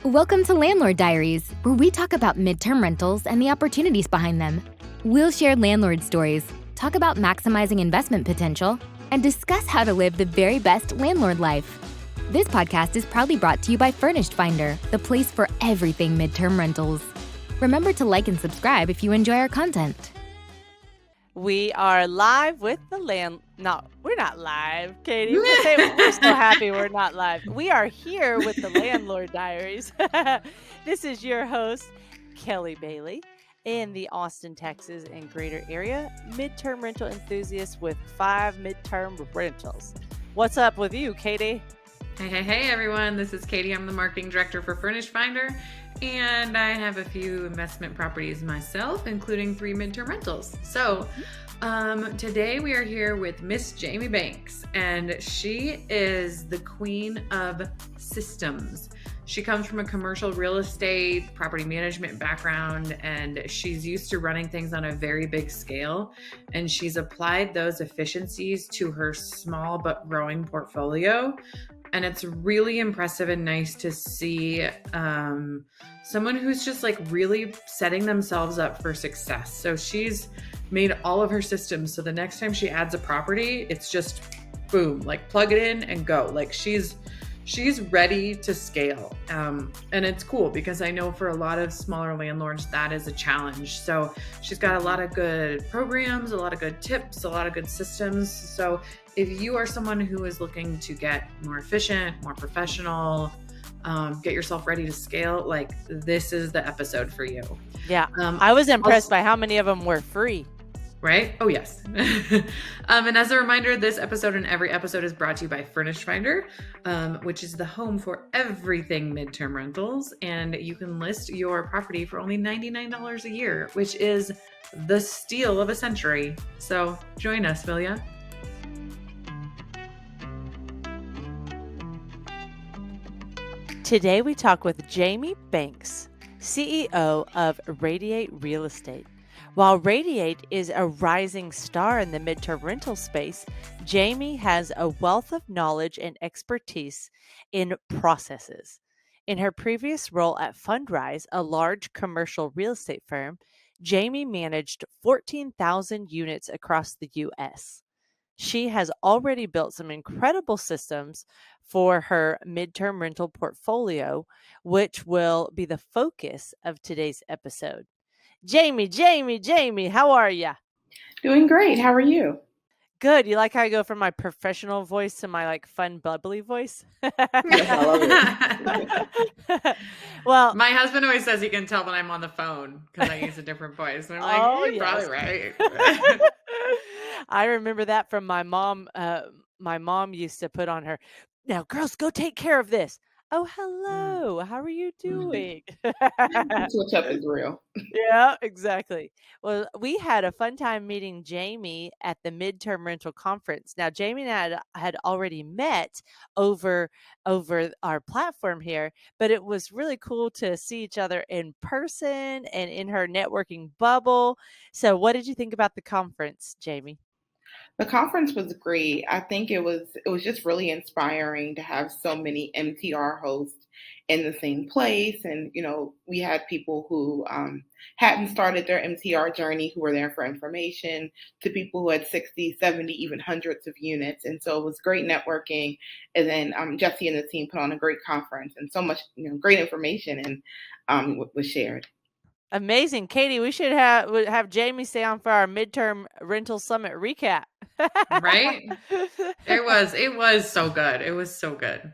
Welcome to Landlord Diaries, where we talk about midterm rentals and the opportunities behind them. We'll share landlord stories, talk about maximizing investment potential, and discuss how to live the very best landlord life. This podcast is proudly brought to you by Furnished Finder, the place for everything midterm rentals. Remember to like and subscribe if you enjoy our content. We are live with the No, we're not live, Katie. We're so happy we're not live. We are here with the Landlord Diaries. This is your host, Kelly Bailey, in the Austin, Texas, and greater area, midterm rental enthusiast with 5 midterm rentals. What's up with you, Katie? Hey, everyone. This is Katie. I'm the marketing director for Furnished Finder, and I have a few investment properties myself, including 3 midterm rentals. So today we are here with Miss Jamie Banks, and she is the queen of systems. She comes from a commercial real estate, property management background, and she's used to running things on a very big scale. And she's applied those efficiencies to her small but growing portfolio. And it's really impressive and nice to see someone who's just like really setting themselves up for success. So she's made all of her systems. So the next time she adds a property, it's just boom, like plug it in and go. Like she's ready to scale. And it's cool because I know for a lot of smaller landlords, that is a challenge. So she's got a lot of good programs, a lot of good tips, a lot of good systems. So if you are someone who is looking to get more efficient, more professional, get yourself ready to scale, like this is the episode for you. Yeah. I was impressed by how many of them were free. Right? Oh, yes. And as a reminder, this episode and every episode is brought to you by Furnished Finder, which is the home for everything midterm rentals. And you can list your property for only $99 a year, which is the steal of a century. So join us, will ya? Today we talk with Jamie Banks, CEO of Radiate Real Estate. While Radiate is a rising star in the midterm rental space, Jamie has a wealth of knowledge and expertise in processes. In her previous role at Fundrise, a large commercial real estate firm, Jamie managed 14,000 units across the U.S. She has already built some incredible systems for her midterm rental portfolio, which will be the focus of today's episode. Jamie, how are you? Doing great. How are you? Good. You like how I go from my professional voice to my like fun, bubbly voice? Yes, I love it. Well, my husband always says he can tell when I'm on the phone because I use a different voice. And I'm like, Oh, you're yes. probably right. I remember that from my mom. My mom used to put on her, "Now, girls, go take care of this." Oh, hello. How are you doing? Switch up is real. Yeah, exactly. Well, we had a fun time meeting Jamie at the midterm rental conference. Now, Jamie and I had already met over our platform here, but it was really cool to see each other in person and in her networking bubble. So, what did you think about the conference, Jamie? The conference was great. I think it was just really inspiring to have so many MTR hosts in the same place. And, we had people who hadn't started their MTR journey who were there for information, to people who had 60, 70, even hundreds of units. And so it was great networking. And then Jesse and the team put on a great conference, and so much great information and was shared. Amazing. Katie, we should have Jamie stay on for our midterm rental summit recap. Right? It was so good. It was so good.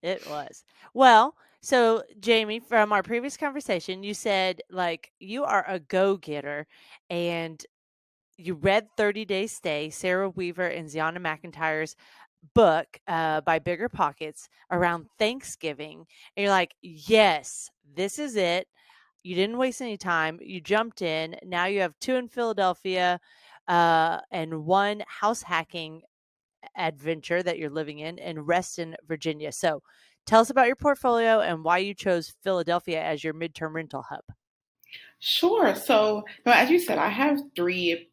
It was. Well, so Jamie, from our previous conversation, you said like you are a go-getter and you read 30 Day Stay, Sarah Weaver and Ziana McIntyre's book by Bigger Pockets around Thanksgiving. And you're like, yes, this is it. You didn't waste any time. You jumped in. Now you have 2 in Philadelphia and 1 house hacking adventure that you're living in and Reston, Virginia. So tell us about your portfolio and why you chose Philadelphia as your midterm rental hub. Sure. So, as you said, I have 3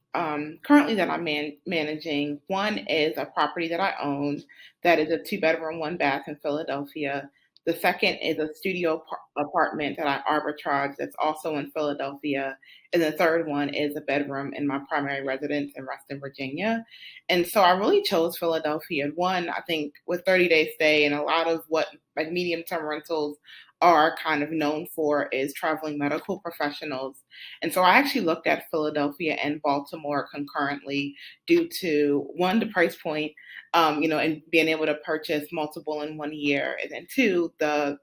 currently that I'm managing. One is a property that I own that is a 2-bedroom, 1-bath in Philadelphia. The second is a studio apartment that I arbitrage that's also in Philadelphia. And the third one is a bedroom in my primary residence in Reston, Virginia. And so I really chose Philadelphia. One, I think with 30-day stay and a lot of what like medium term rentals are kind of known for is traveling medical professionals. And so I actually looked at Philadelphia and Baltimore concurrently due to one, the price point, and being able to purchase multiple in 1 year. And then two, the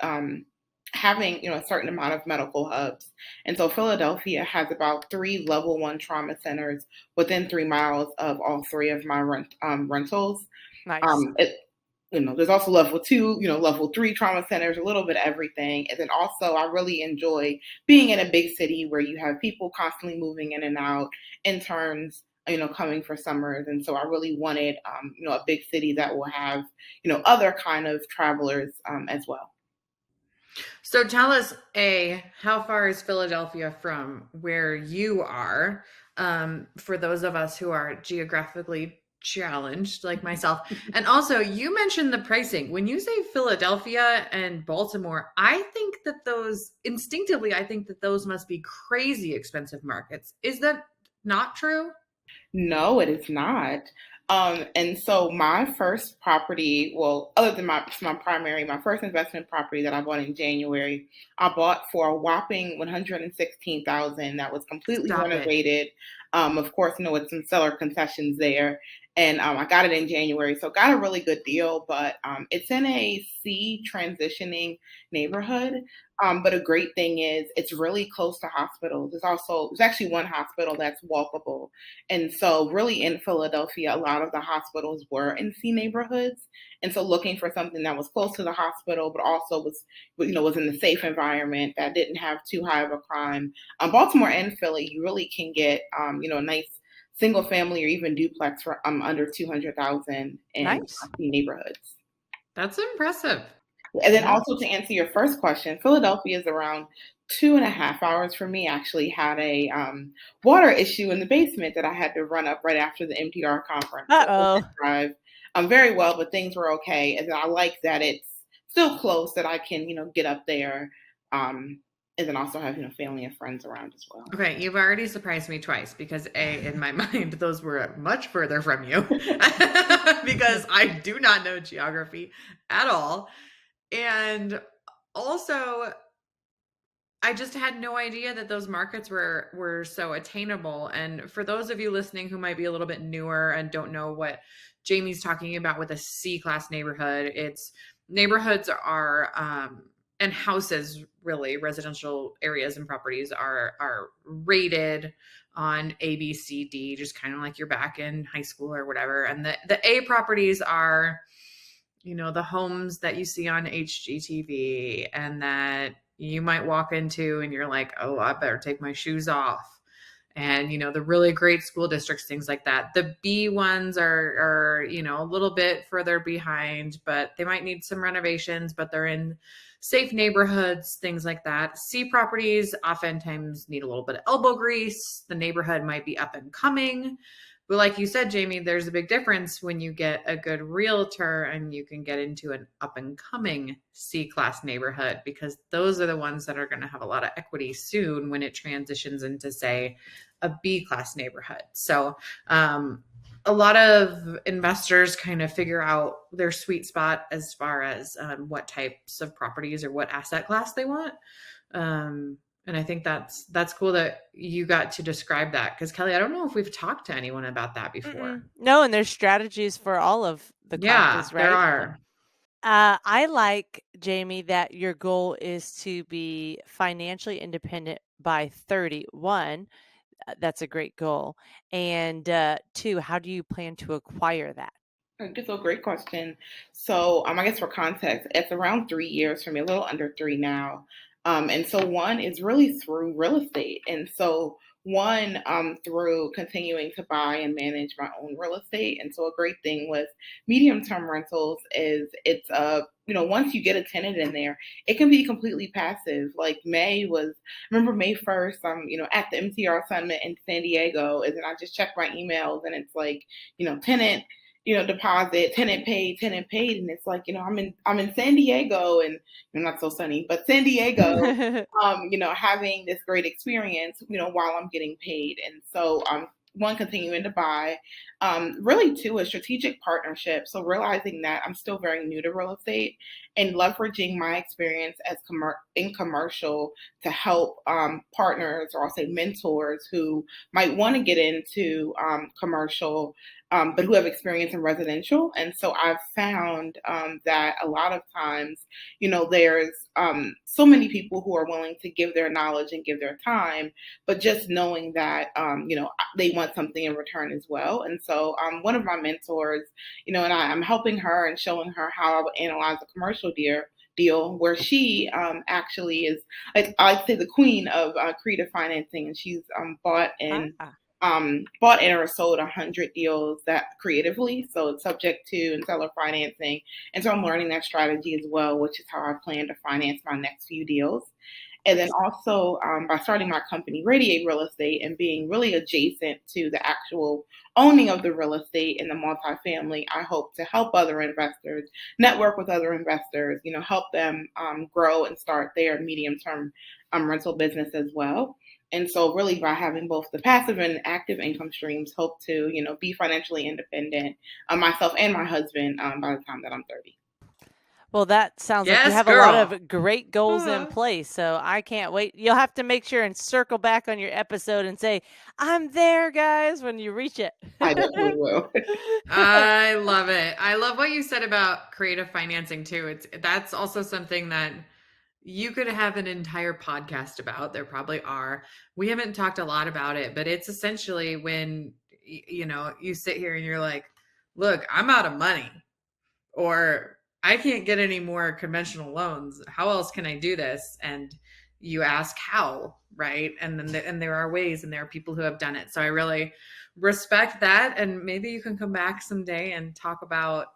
um, having a certain amount of medical hubs. And so Philadelphia has about three level one trauma centers within 3 miles of all three of my rentals. Nice. There's also level two, level three trauma centers, a little bit of everything. And then also I really enjoy being in a big city where you have people constantly moving in and out, interns, coming for summers. And so I really wanted, a big city that will have, other kind of travelers as well. So tell us, how far is Philadelphia from where you are? For those of us who are geographically challenged like myself. And also you mentioned the pricing. When you say Philadelphia and Baltimore, I think that those must be crazy expensive markets. Is that not true? No, it is not. And so my first property, well, other than my first investment property that I bought in January, I bought for a whopping 116,000. That was completely Stop it. renovated. Of course, with some seller concessions there. And I got it in January, so got a really good deal. But it's in a C transitioning neighborhood. But a great thing is it's really close to hospitals. There's actually one hospital that's walkable. And so really in Philadelphia, a lot of the hospitals were in C neighborhoods. And so looking for something that was close to the hospital, but also was in a safe environment that didn't have too high of a crime. Baltimore and Philly, you really can get, a nice single family or even duplex for under 200,000 in Nice. C neighborhoods. That's impressive. And then also to answer your first question, Philadelphia is around 2.5 hours from me. Actually had a water issue in the basement that I had to run up right after the MTR conference. So I didn't drive very well, but things were okay. And I like that it's still close, that I can, get up there. And then also have, family and friends around as well. Okay, you've already surprised me twice because in my mind, those were much further from you because I do not know geography at all. And also, I just had no idea that those markets were so attainable. And for those of you listening who might be a little bit newer and don't know what Jamie's talking about with a C-class neighborhood, neighborhoods are and houses, really, residential areas and properties are rated on A, B, C, D, just kind of like you're back in high school or whatever. And the A properties are, the homes that you see on HGTV and that you might walk into and you're like, oh, I better take my shoes off. And, the really great school districts, things like that. The B ones are, a little bit further behind, but they might need some renovations, but they're in safe neighborhoods, things like that. C properties oftentimes need a little bit of elbow grease. The neighborhood might be up and coming. But like you said, Jamie, there's a big difference when you get a good realtor and you can get into an up and coming C-class neighborhood, because those are the ones that are going to have a lot of equity soon when it transitions into, say, a B-class neighborhood. So a lot of investors kind of figure out their sweet spot as far as what types of properties or what asset class they want. And I think that's cool that you got to describe that, because Kelly, I don't know if we've talked to anyone about that before. No, and there's strategies for all of the classes, right? There are. I like, Jamie, that your goal is to be financially independent by 31. That's a great goal. And 2, how do you plan to acquire that? That's a great question. So I guess for context, it's around 3 years for me, a little under 3 now. And so one is really through real estate. And so one, through continuing to buy and manage my own real estate. And so a great thing with medium-term rentals is it's, once you get a tenant in there, it can be completely passive. Like remember May 1st, at the MTR Summit in San Diego, and then I just checked my emails and it's like, tenant deposit, tenant paid, and it's like, I'm in San Diego, and not so sunny, but San Diego, having this great experience, while I'm getting paid. And so, one, continuing to buy, really two, a strategic partnership. So realizing that I'm still very new to real estate and leveraging my experience as in commercial to help partners, or I'll say mentors, who might want to get into commercial, but who have experience in residential. And so I've found that a lot of times, there's so many people who are willing to give their knowledge and give their time, but just knowing that, they want something in return as well. And so one of my mentors, and I'm helping her and showing her how I would analyze a commercial deal, where she actually is, like, I like to say, the queen of creative financing, and she's bought or sold 100 deals that creatively, so it's subject to and seller financing. And so I'm learning that strategy as well, which is how I plan to finance my next few deals. And then also, by starting my company, Radiate Real Estate, and being really adjacent to the actual owning of the real estate and the multifamily, I hope to help other investors, network with other investors, help them grow and start their medium-term rental business as well. And so really, by having both the passive and active income streams, hope to, be financially independent, myself and my husband, by the time that I'm 30. Well, that sounds like you Yes, have a lot girl. of great goals in place. So I can't wait. You'll have to make sure and circle back on your episode and say, I'm there, guys, when you reach it. I definitely will. I love it. I love what you said about creative financing too. That's also something that you could have an entire podcast about. There probably are. We haven't talked a lot about it, but it's essentially when you sit here and you're like, look, I'm out of money, or I can't get any more conventional loans. How else can I do this? And you ask how, right? And then and there are ways, and there are people who have done it. So I really respect that. And maybe you can come back someday and talk about,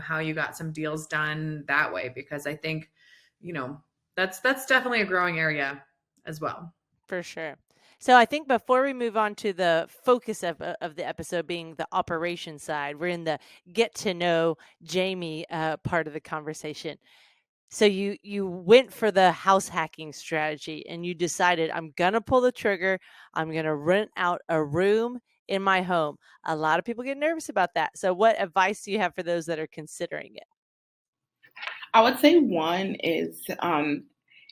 how you got some deals done that way, because I think, that's definitely a growing area as well. For sure. So I think before we move on to the focus of the episode being the operation side, we're in the get to know Jamie part of the conversation. So you went for the house hacking strategy, and you decided, I'm going to pull the trigger. I'm going to rent out a room in my home. A lot of people get nervous about that. So what advice do you have for those that are considering it? I would say one is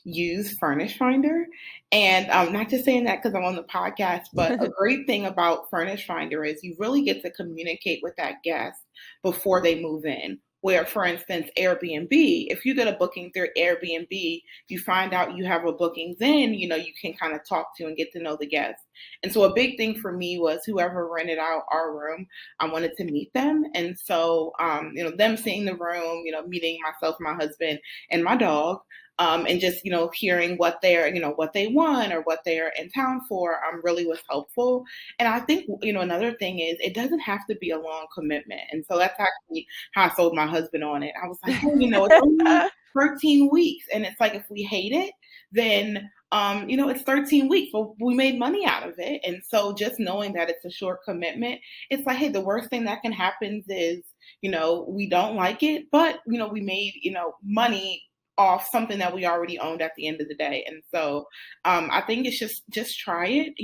use Furnish Finder. And I'm not just saying that because I'm on the podcast, but a great thing about Furnish Finder is you really get to communicate with that guest before they move in. Where, for instance, Airbnb, if you get a booking through Airbnb, you find out you have a booking, then, you can kind of talk to and get to know the guest. And so a big thing for me was whoever rented out our room, I wanted to meet them. And so, them seeing the room, meeting myself, my husband, and my dog, and just, hearing what what they want or what they're in town for, really was helpful. And I think, another thing is it doesn't have to be a long commitment. And so that's actually how I sold my husband on it. I was like, hey, it's only 13 weeks. And it's like, if we hate it, then, it's 13 weeks. Well, we made money out of it. And so just knowing that it's a short commitment, it's like, hey, the worst thing that can happen is, we don't like it, but, we made, money off something that we already owned at the end of the day. And so I think it's just try it.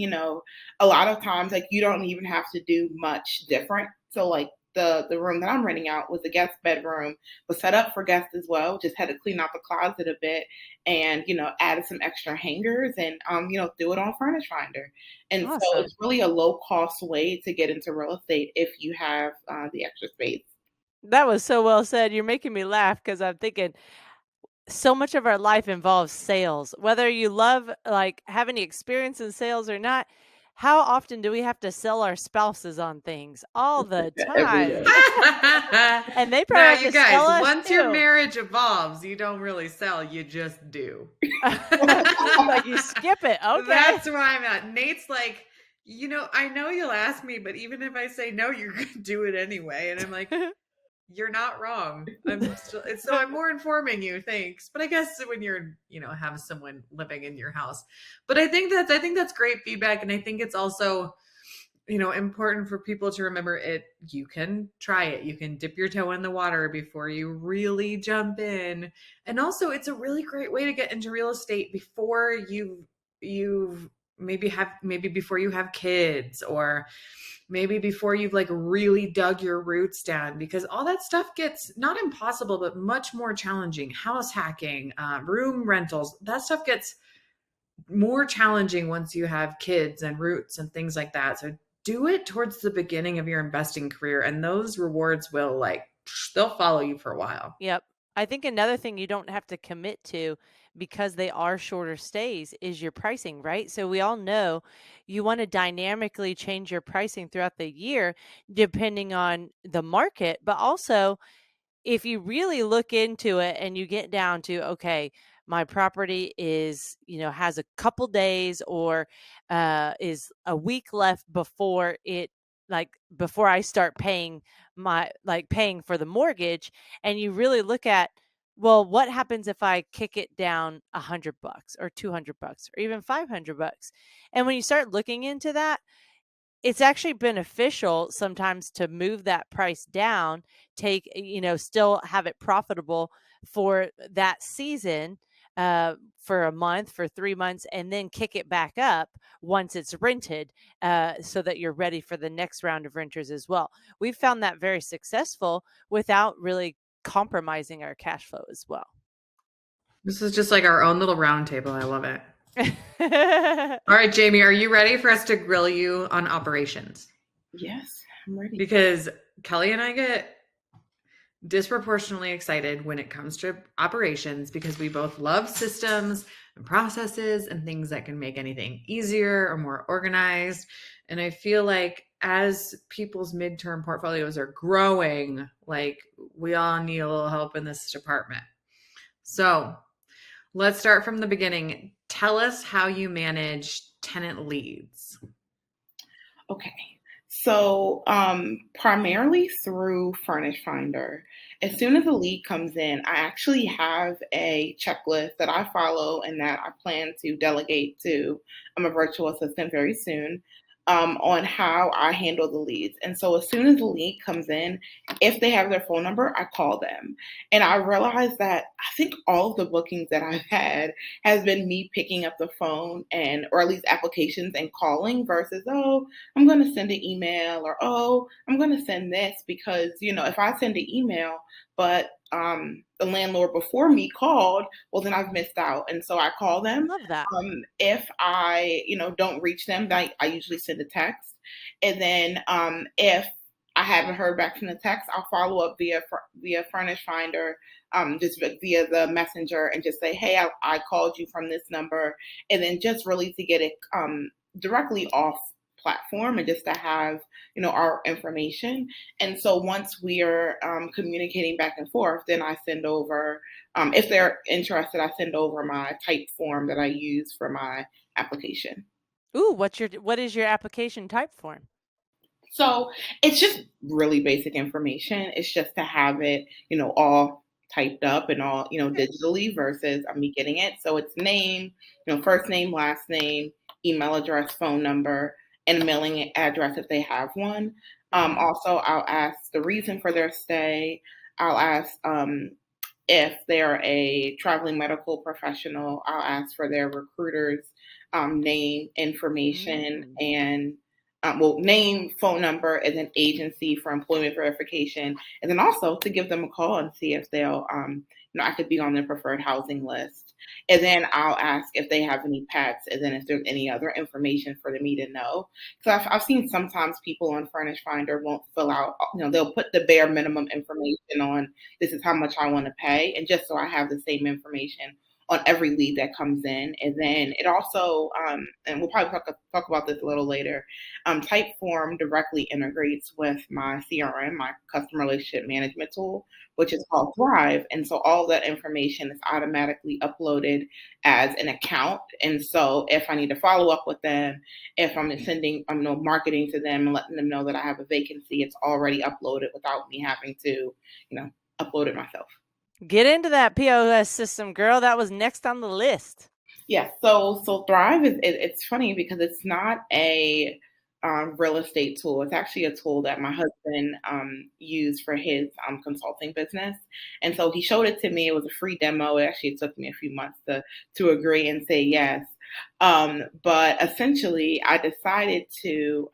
A lot of times, like, you don't even have to do much different. So like the room that I'm renting out was a guest bedroom, was set up for guests as well. Just had to clean out the closet a bit and, added some extra hangers and, do it on Furnish Finder. And Awesome. So it's really a low cost way to get into real estate if you have the extra space. That was so well said. You're making me laugh because I'm thinking, so much of our life involves sales. Whether you love, like, have any experience in sales or not, how often do we have to sell our spouses on things? All the Every day. time. And they probably Now, have you to sell guys, us once your too. marriage evolves, you don't really sell, you just do. Like, you skip it. Okay. That's where I'm at. Nate's like, I know you'll ask me, but even if I say no, you're going to do it anyway. And I'm like, you're not wrong. I'm more informing you, thanks. But I guess when you're, have someone living in your house. But I think that's great feedback. And I think it's also, important for people to remember it. You can try it. You can dip your toe in the water before you really jump in. And also it's a really great way to get into real estate before you've maybe before you have kids, or maybe before you've like really dug your roots down, because all that stuff gets not impossible, but much more challenging. House hacking, room rentals, that stuff gets more challenging once you have kids and roots and things like that. So do it towards the beginning of your investing career, and those rewards will they'll follow you for a while. Yep. I think another thing you don't have to commit to, because they are shorter stays, is your pricing, right? So we all know you want to dynamically change your pricing throughout the year depending on the market, but also if you really look into it and you get down to, okay, my property is, has a couple days or is a week left before before I start paying paying for the mortgage, and you really look at, well, what happens if I kick it down $100 or $200 or even $500? And when you start looking into that, it's actually beneficial sometimes to move that price down, still have it profitable for that season, for a month, for 3 months, and then kick it back up once it's rented, so that you're ready for the next round of renters as well. We've found that very successful without really compromising our cash flow as well. This is just like our own little round table. I love it. All right, Jamie, are you ready for us to grill you on operations? Yes, I'm ready. Because Kelly and I get disproportionately excited when it comes to operations, because we both love systems and processes and things that can make anything easier or more organized. And I feel like as people's midterm portfolios are growing, we all need a little help in this department. So let's start from the beginning. Tell us how you manage tenant leads. Okay. So primarily through Furnish Finder. As soon as a lead comes in, I actually have a checklist that I follow and that I plan to delegate to a virtual assistant very soon, on how I handle the leads. And so as soon as the lead comes in, if they have their phone number, I call them. And I realized that I think all of the bookings that I've had has been me picking up the phone or at least applications and calling versus, oh, I'm going to send an email, or, oh, I'm going to send this, because, if I send an email, but the landlord before me called, well, then I've missed out. And so I call them. Love that. If I, don't reach them, I usually send a text. And then if I haven't heard back from the text, I'll follow up via Furnish Finder, just via the messenger, and just say, hey, I called you from this number. And then just really to get it directly off platform, and just to have our information. And so once we are communicating back and forth, then I send over, if they're interested, I send over my type form that I use for my application. Ooh, what is your application type form? So it's just really basic information. It's just to have it all typed up and all digitally, versus me getting it. So it's name, first name, last name, email address, phone number, and a mailing address if they have one. Also, I'll ask the reason for their stay. I'll ask if they're a traveling medical professional. I'll ask for their recruiter's name, information, and name, phone number, and then agency for employment verification. And then also to give them a call and see if they'll, I could be on their preferred housing list. And then I'll ask if they have any pets, and then if there's any other information for me to know. Because I've seen sometimes people on Furnish Finder won't fill out, they'll put the bare minimum information on, this is how much I want to pay. And just so I have the same information on every lead that comes in. And then it also, and we'll probably talk about this a little later, Typeform directly integrates with my CRM, my customer relationship management tool, which is called Thrive. And so all that information is automatically uploaded as an account. And so if I need to follow up with them, if I'm sending, marketing to them and letting them know that I have a vacancy, it's already uploaded without me having to, upload it myself. Get into that POS system, girl. That was next on the list. Yeah. So Thrive it's funny because it's not a real estate tool. It's actually a tool that my husband used for his consulting business. And so he showed it to me. It was a free demo. It actually took me a few months to agree and say yes. But essentially, I decided to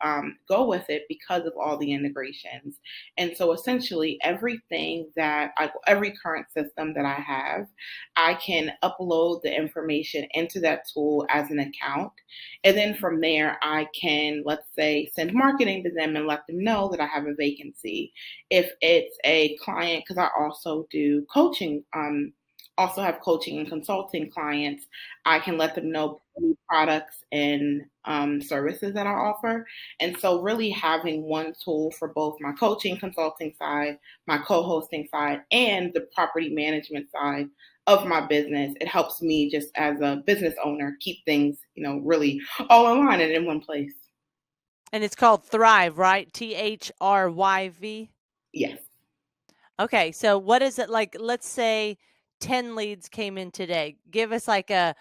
go with it because of all the integrations. And so essentially, every current system that I have, I can upload the information into that tool as an account. And then from there, I can, let's say, send marketing to them and let them know that I have a vacancy. If it's a client, because I also do coaching, also have coaching and consulting clients, I can let them know new products and services that I offer. And so, really having one tool for both my coaching, consulting side, my co hosting side, and the property management side of my business, it helps me just as a business owner keep things, really all in line and in one place. And it's called Thrive, right? THRYV. Yes. Okay, so what is it like? Let's say 10 leads came in today. Give us like a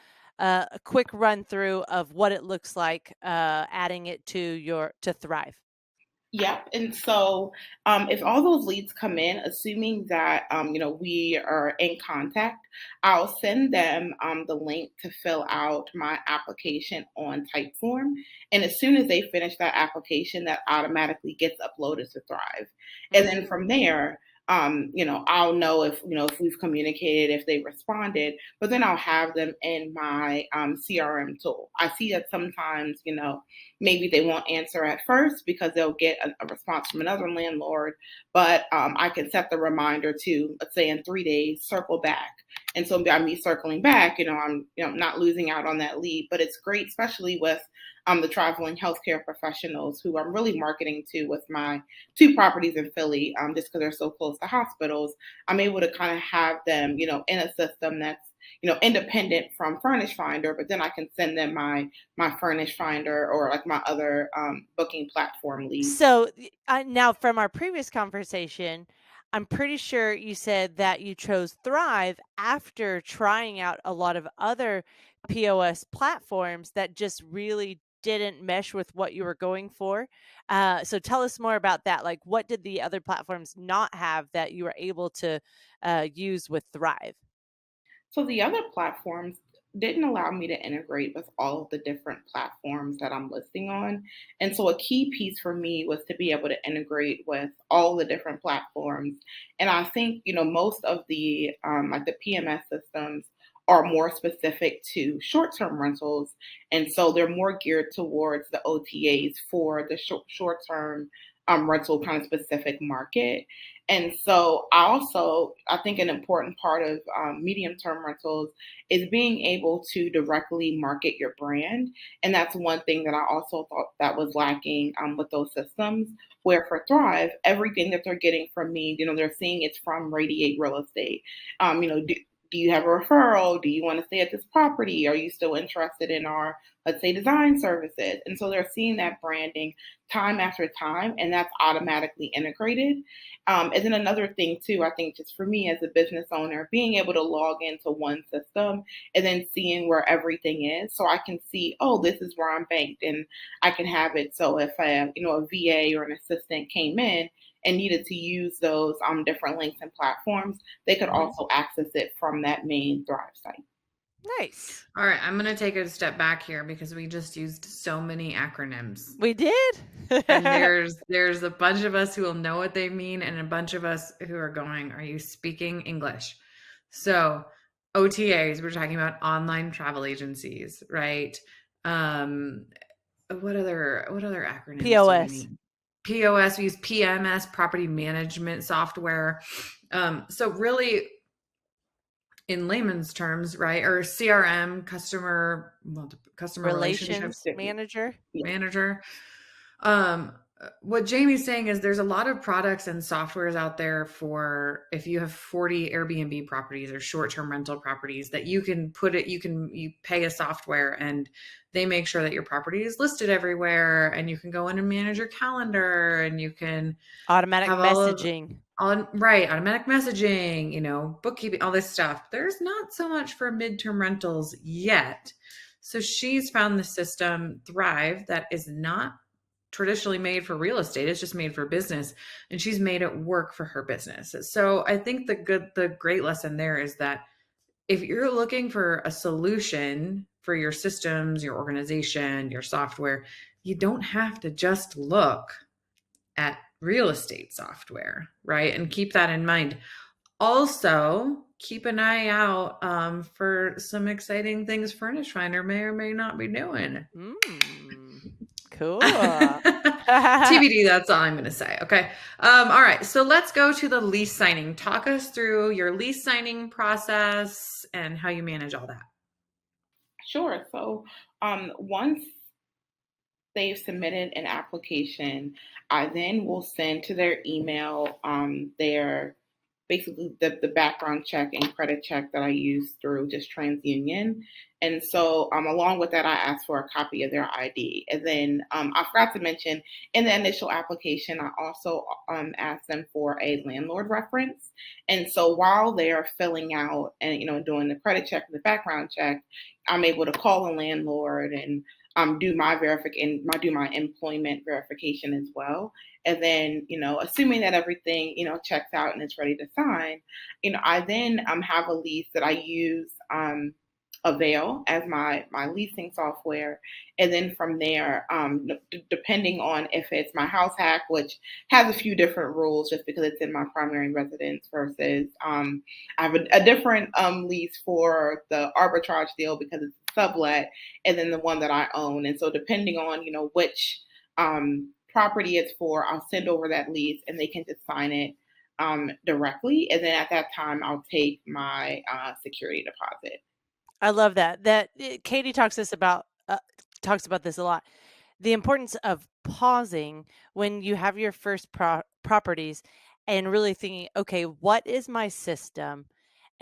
quick run through of what it looks like adding it to Thrive. Yep. And so, if all those leads come in, assuming that we are in contact, I'll send them the link to fill out my application on Typeform. And as soon as they finish that application, that automatically gets uploaded to Thrive. And then from there, I'll know if we've communicated, if they responded, but then I'll have them in my CRM tool. I see that sometimes, maybe they won't answer at first because they'll get a response from another landlord, but I can set the reminder to, let's say in 3 days, circle back. And so by me circling back, I'm not losing out on that lead, but it's great, especially with the traveling healthcare professionals who I'm really marketing to with my 2 properties in Philly, just because they're so close to hospitals. I'm able to kind of have them, in a system that's, independent from Furnish Finder, but then I can send them my Furnish Finder or like my other booking platform leads. So now from our previous conversation, I'm pretty sure you said that you chose Thrive after trying out a lot of other POS platforms that just really didn't mesh with what you were going for. So tell us more about that. Like, what did the other platforms not have that you were able to use with Thrive? So the other platforms didn't allow me to integrate with all of the different platforms that I'm listing on. And so a key piece for me was to be able to integrate with all the different platforms. And I think, most of the like the PMS systems are more specific to short-term rentals. And so they're more geared towards the OTAs for the short-term rental kind of specific market. And so I think an important part of medium-term rentals is being able to directly market your brand. And that's one thing that I also thought that was lacking with those systems. Where for Thrive, everything that they're getting from me, they're seeing it's from Radiate Real Estate. Do you have a referral? Do you want to stay at this property? Are you still interested in our, let's say, design services? And so they're seeing that branding time after time, and that's automatically integrated. And then another thing too, I think just for me as a business owner, being able to log into one system and then seeing where everything is, so I can see, oh, this is where I'm banked, and I can have it. So if a VA or an assistant came in and needed to use those different links and platforms, they could also access it from that main Thrive site. Nice. All right, I'm going to take a step back here because we just used so many acronyms. We did. And there's a bunch of us who will know what they mean and a bunch of us who are going, are you speaking English? So OTAs, we're talking about online travel agencies, right? What other acronyms? POS. Do we need? POS, we use PMS, property management software. So really, in layman's terms, right, or CRM, customer Relations manager. manager. What Jamie's saying is there's a lot of products and softwares out there for if you have 40 Airbnb properties or short-term rental properties that you can you pay a software and they make sure that your property is listed everywhere, and you can go in and manage your calendar, and you can automatic messaging. Automatic messaging, bookkeeping, all this stuff. There's not so much for midterm rentals yet. So she's found the system Thrive that is not traditionally made for real estate. It's just made for business, and she's made it work for her business. So I think the great lesson there is that if you're looking for a solution for your systems, your organization, your software, you don't have to just look at real estate software, right? And keep that in mind. Also, keep an eye out for some exciting things Furnish Finder may or may not be doing. Cool. TBD, that's all I'm going to say. Okay. All right. So let's go to the lease signing. Talk us through your lease signing process and how you manage all that. Sure. So once they've submitted an application, I then will send to their email their basically the background check and credit check that I use through just TransUnion. And so along with that, I asked for a copy of their ID. And then I forgot to mention in the initial application, I also asked them for a landlord reference. And so while they're filling out and doing the credit check and the background check, I'm able to call a landlord and do my employment verification as well. And then, assuming that everything, checks out and it's ready to sign, I then have a lease that I use Avail as my leasing software. And then from there, depending on if it's my house hack, which has a few different rules just because it's in my primary residence versus I have a different lease for the arbitrage deal because it's sublet, and then the one that I own. And so depending on, which property it's for, I'll send over that lease and they can just sign it directly. And then at that time, I'll take my security deposit. I love that. Katie talks about this a lot. The importance of pausing when you have your first properties and really thinking, okay, what is my system?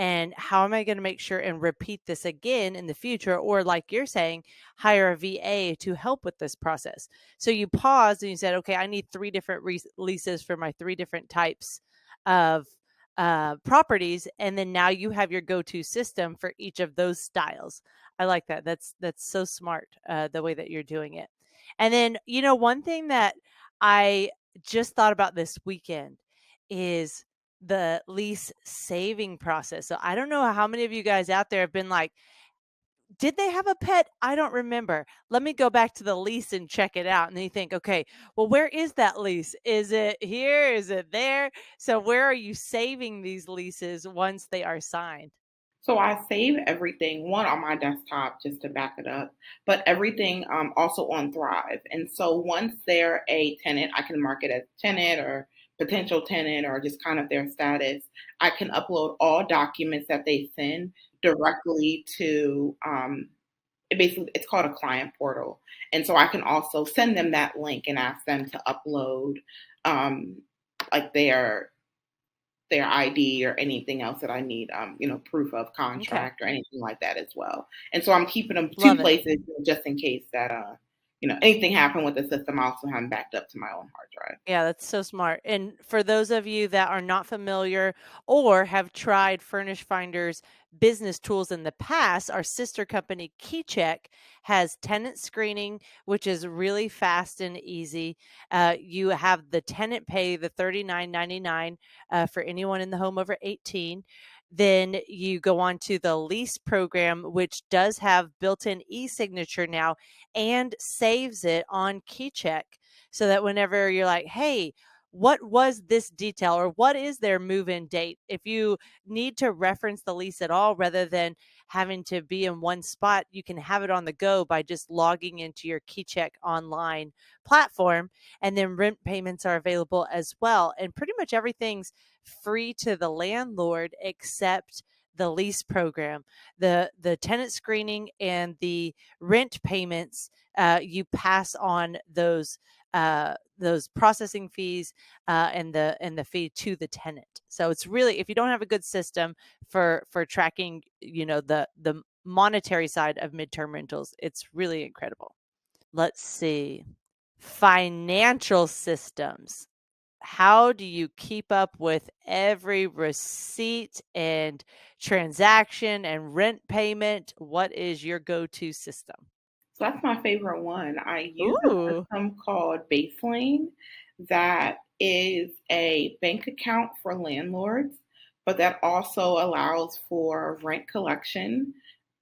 And how am I going to make sure and repeat this again in the future? Or like you're saying, hire a VA to help with this process. So you paused and you said, okay, I need 3 different leases for my 3 different types of properties. And then now you have your go-to system for each of those styles. I like that. That's so smart, the way that you're doing it. And then, one thing that I just thought about this weekend is the lease saving process. So I don't know how many of you guys out there have been like, did they have a pet? I don't remember. Let me go back to the lease and check it out. And then you think, okay, well, where is that lease? Is it here? Is it there? So where are you saving these leases once they are signed? So I save everything, one on my desktop just to back it up, but everything also on Thrive. And so once they're a tenant, I can mark it as tenant or potential tenant or just kind of their status. I can upload all documents that they send directly to it's called a client portal. And so I can also send them that link and ask them to upload like their ID or anything else that I need, proof of contract or anything like that as well. And so I'm keeping them 2 places just in case that, anything happened with the system. I also have them backed up to my own hard drive. Yeah, that's so smart. And for those of you that are not familiar or have tried Furnish Finder's business tools in the past, our sister company KeyCheck has tenant screening, which is really fast and easy. You have the tenant pay the $39.99 for anyone in the home over 18. Then you go on to the lease program, which does have built-in e-signature now and saves it on KeyCheck, so that whenever you're like, hey, what was this detail or what is their move-in date? If you need to reference the lease at all, rather than having to be in one spot, you can have it on the go by just logging into your KeyCheck online platform. And then rent payments are available as well. And pretty much everything's free to the landlord except the lease program. The tenant screening and the rent payments, you pass on those processing fees and the fee to the tenant. So it's really, if you don't have a good system for tracking, the monetary side of midterm rentals, it's really incredible. Let's see. Financial systems. How do you keep up with every receipt and transaction and rent payment? What is your go-to system? So that's my favorite one. I use a Ooh. system called Baselane that is a bank account for landlords, but that also allows for rent collection,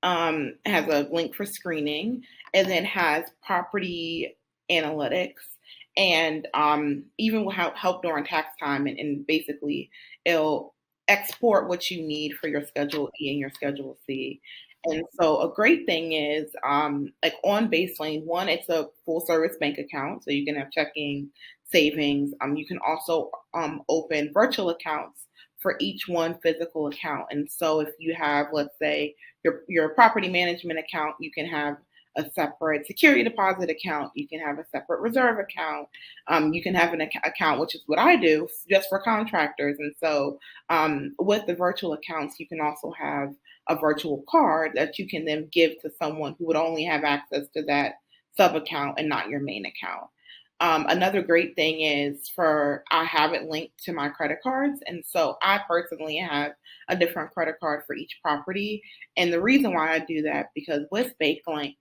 has a link for screening, and then has property analytics and even will help during tax time. And basically, it'll export what you need for your Schedule E and your Schedule C. And so a great thing is, like on Baselane, one, it's a full service bank account, so you can have checking, savings. You can also open virtual accounts for each one physical account. And so if you have, let's say, your property management account, you can have a separate security deposit account. You can have a separate reserve account. You can have an account, which is what I do, just for contractors. And so with the virtual accounts, you can also have a virtual card that you can then give to someone who would only have access to that sub account and not your main account. Another great thing is I have it linked to my credit cards. And so I personally have a different credit card for each property. And the reason why I do that, because with Baselane,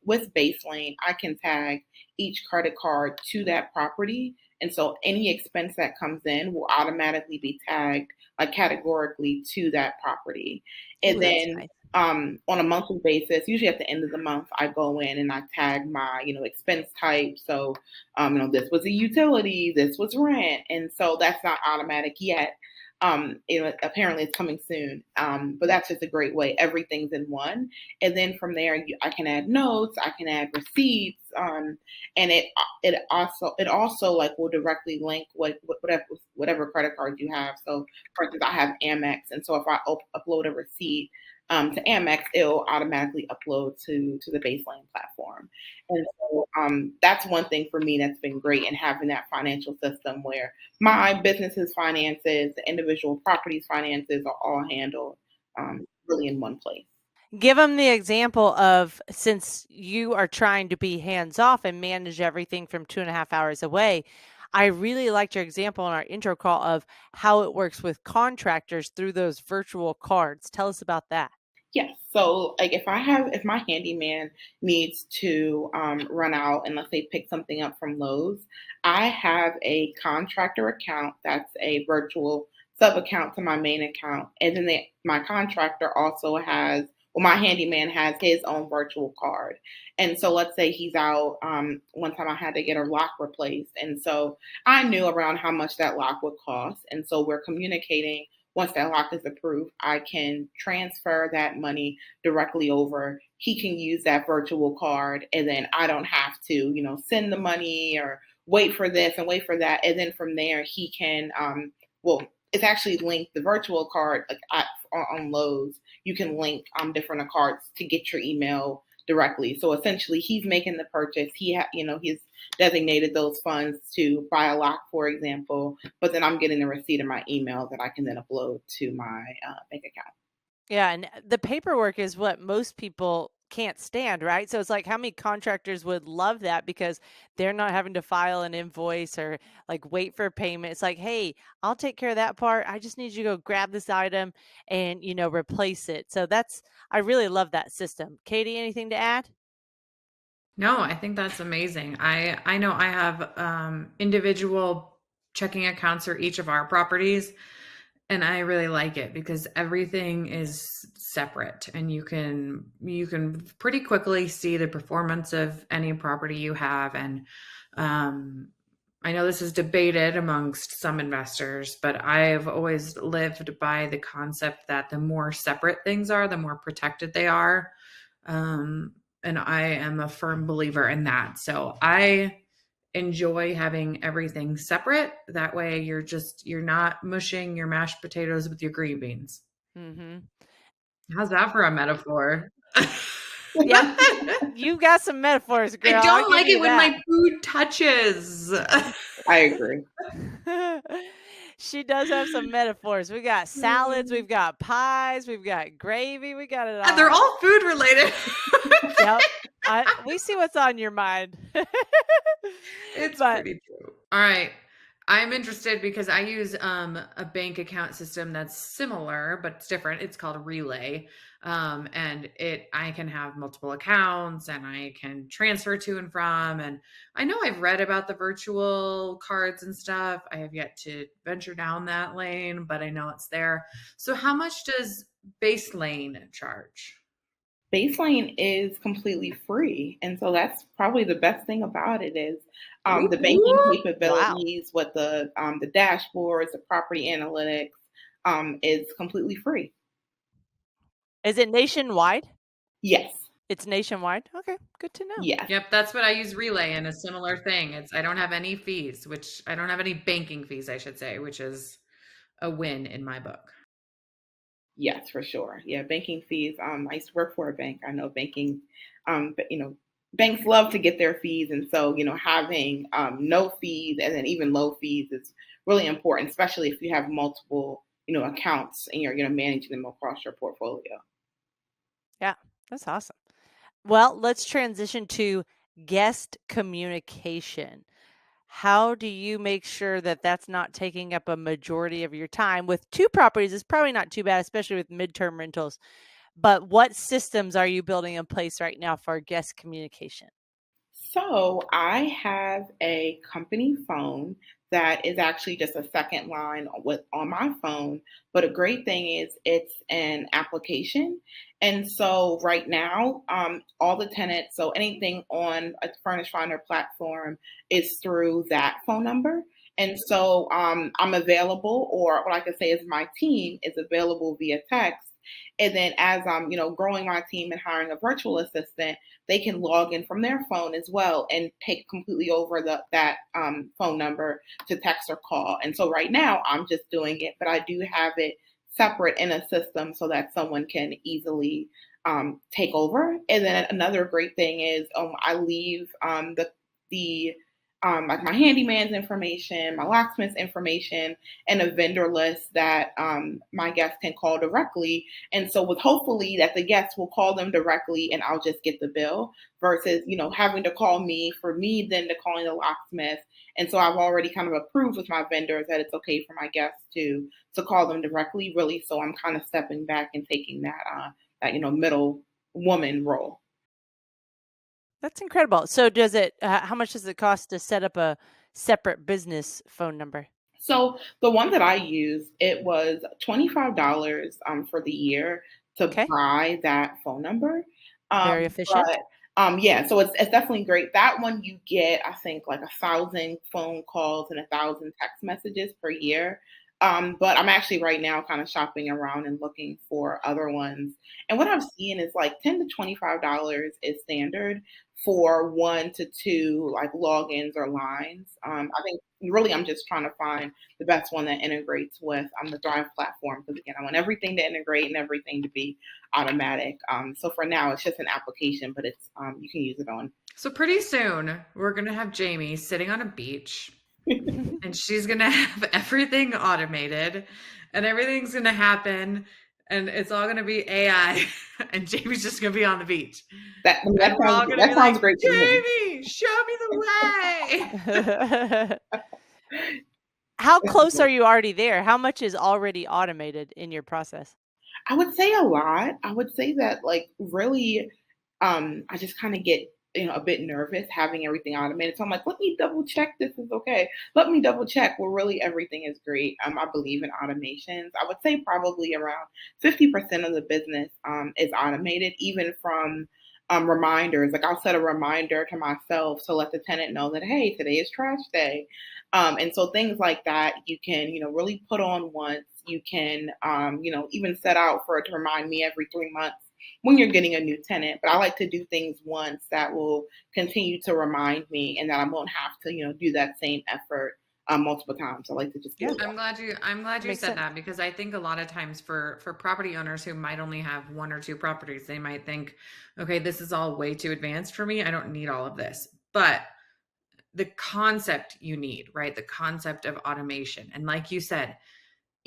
I can tag each credit card to that property. And so any expense that comes in will automatically be tagged like categorically to that property. And Ooh, that's then nice. on a monthly basis, usually at the end of the month, I go in and I tag my, expense type. So, this was a utility, this was rent. And so that's not automatic yet. Apparently it's coming soon. But that's just a great way. Everything's in one. And then from there, I can add notes, I can add receipts. And it also like will directly link whatever credit card you have. So for instance, I have Amex. And so if I upload a receipt, to Amex, it'll automatically upload to the Baselane platform. And so that's one thing for me that's been great in having that financial system where my business's finances, the individual property's finances are all handled really in one place. Give them the example of, since you are trying to be hands off and manage everything from 2.5 hours away. I really liked your example in our intro call of how it works with contractors through those virtual cards. Tell us about that. Yes. So, like, if my handyman needs to run out and let's say pick something up from Lowe's, I have a contractor account that's a virtual sub account to my main account, and then my contractor also has. Well, my handyman has his own virtual card. And so let's say he's out. One time I had to get a lock replaced. And so I knew around how much that lock would cost. And so we're communicating once that lock is approved, I can transfer that money directly over. He can use that virtual card, and then I don't have to, send the money or wait for this and wait for that. And then from there, he can, well, it's actually linked the virtual card like on Lowe's. You can link different cards to get your email directly. So essentially, he's making the purchase. He's designated those funds to buy a lock, for example, but then I'm getting the receipt in my email that I can then upload to my bank account. Yeah, and the paperwork is what most people can't stand, right? So it's like, how many contractors would love that because they're not having to file an invoice or like wait for payment. It's like, hey, I'll take care of that part. I just need you to go grab this item and, replace it. So I really love that system. Katie, anything to add? No, I think that's amazing. I know I have individual checking accounts for each of our properties, and I really like it because everything is separate, and you can pretty quickly see the performance of any property you have. And I know this is debated amongst some investors, but I've always lived by the concept that the more separate things are, the more protected they are. And I am a firm believer in that. So I enjoy having everything separate. That way you're not mushing your mashed potatoes with your green beans. Mm-hmm. How's that for a metaphor? Yeah, you got some metaphors, girl. I I'll don't give like you it when that. my food touches. I agree. She does have some metaphors. We got salads, we've got pies, we've got gravy, we got it all. They're all food related. Yep. We see what's on your mind. It's pretty true. All right. I'm interested because I use a bank account system that's similar, but it's different. It's called Relay. And I can have multiple accounts and I can transfer to and from. And I know I've read about the virtual cards and stuff. I have yet to venture down that lane, but I know it's there. So how much does Base Lane charge? Baseline is completely free. And so that's probably the best thing about it is Whoop, the banking whoop. Wow. capabilities with the dashboards, the property analytics is completely free. Is it nationwide? Yes. It's nationwide? Okay, good to know. Yes. Yep, that's what I use Relay in, a similar thing. I don't have any fees, which I don't have any banking fees, I should say, which is a win in my book. Yes, for sure. Yeah, banking fees. I used to work for a bank. I know banking, but banks love to get their fees, and so having no fees and then even low fees is really important, especially if you have multiple accounts and you're managing them across your portfolio. Yeah, that's awesome. Well, let's transition to guest communication. How do you make sure that that's not taking up a majority of your time? With 2 properties, it's probably not too bad, especially with midterm rentals. But what systems are you building in place right now for guest communication? So I have a company phone that is actually just a second line on my phone. But a great thing is it's an application. And so right now, all the tenants, so anything on a Furnish Finder platform is through that phone number. And so I'm available, or what I could say is my team is available via text. And then as I'm, growing my team and hiring a virtual assistant, they can log in from their phone as well and take completely over that phone number to text or call. And so right now I'm just doing it, but I do have it separate in a system so that someone can easily take over. And then another great thing is I leave the like my handyman's information, my locksmith's information, and a vendor list that my guests can call directly. And so with hopefully that the guests will call them directly and I'll just get the bill versus, having to call me for me then to calling the locksmith. And so I've already kind of approved with my vendors that it's okay for my guests to call them directly, really. So I'm kind of stepping back and taking that middle woman role. That's incredible. So how much does it cost to set up a separate business phone number? So the one that I used, it was $25 for the year to Okay, buy that phone number. very efficient. But yeah, so it's definitely great. That one you get, I think, like 1,000 phone calls and 1,000 text messages per year. But I'm actually right now kind of shopping around and looking for other ones. And what I'm seeing is like $10 to $25 is standard for 1 to 2 like logins or lines. I think really I'm just trying to find the best one that integrates with the Thrive platform because again I want everything to integrate and everything to be automatic. So for now it's just an application, but it's you can use it on. So pretty soon we're going to have Jamie sitting on a beach and she's going to have everything automated and everything's going to happen and it's all going to be AI and Jamie's just going to be on the beach. That And we're all going to that be sounds like, great to me. Jamie, show me the way. How close are you already there? How much is already automated in your process? I would say a lot. I would say that like really I just kind of get a bit nervous having everything automated. So I'm like, let me double check this is okay. Let me double check. Well, really everything is great. I believe in automations. I would say probably around 50% of the business is automated, even from reminders. Like I'll set a reminder to myself to let the tenant know that hey, today is trash day. And so things like that you can really put on once. You can even set out for it to remind me every 3 months when you're getting a new tenant. But I like to do things once that will continue to remind me and that I won't have to, do that same effort multiple times. I like to just do it. I'm glad you Makes said sense. that because I think a lot of times for property owners who might only have 1 or 2 properties, they might think, okay, this is all way too advanced for me. I don't need all of this. But the concept you need, right? The concept of automation. And like you said,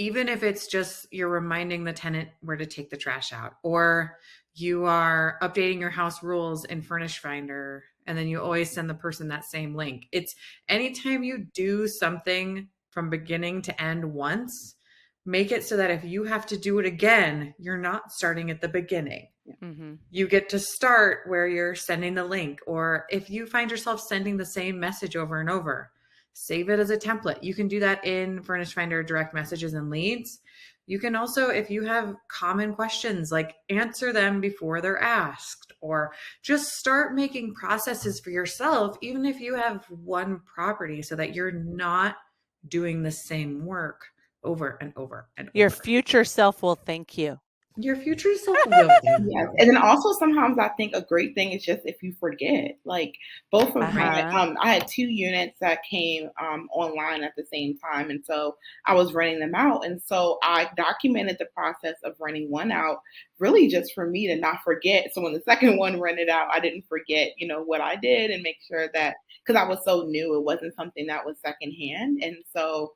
even if it's just you're reminding the tenant where to take the trash out, or you are updating your house rules in Furnish Finder, and then you always send the person that same link. It's anytime you do something from beginning to end once make it so that if you have to do it again, you're not starting at the beginning. Mm-hmm. You get to start where you're sending the link, or if you find yourself sending the same message over and over, save it as a template. You can do that in Furnish Finder direct messages and leads. You can also, if you have common questions, like answer them before they're asked, or just start making processes for yourself, even if you have one property, so that you're not doing the same work over and over and Your over. future self will thank you. Your future self will thank Yes. you. And then also sometimes I think a great thing is just if you forget, like both of my, Uh-huh. I had 2 units that came online at the same time. And so I was renting them out. And so I documented the process of renting one out really just for me to not forget. So when the second one rented out, I didn't forget, what I did and make sure that, because I was so new, it wasn't something that was secondhand. And so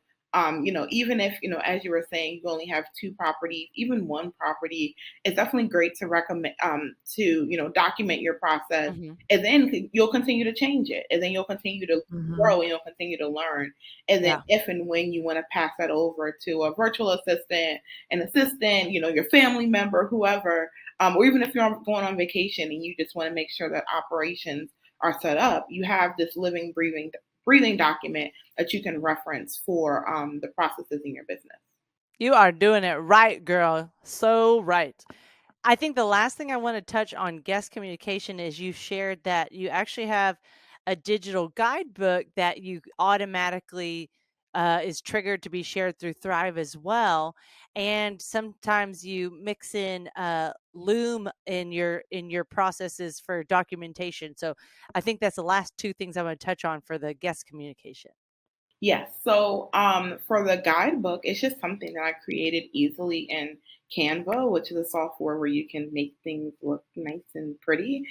even if, as you were saying, you only have 2 properties, even one property, it's definitely great to recommend document your process, Mhm. and then you'll continue to change it, and then you'll continue to Mhm. grow and you'll continue to learn. And then Yeah. if and when you want to pass that over to a virtual assistant, an assistant, your family member, whoever, or even if you're going on vacation and you just want to make sure that operations are set up, you have this living, breathing document that you can reference for the processes in your business. You are doing it right, girl. So right. I think the last thing I want to touch on guest communication is you shared that you actually have a digital guidebook that you automatically is triggered to be shared through Thrive as well. And sometimes you mix in Loom in your processes for documentation. So I think that's the last two things I'm going to touch on for the guest communication. Yes. So for the guidebook, it's just something that I created easily in Canva, which is a software where you can make things look nice and pretty,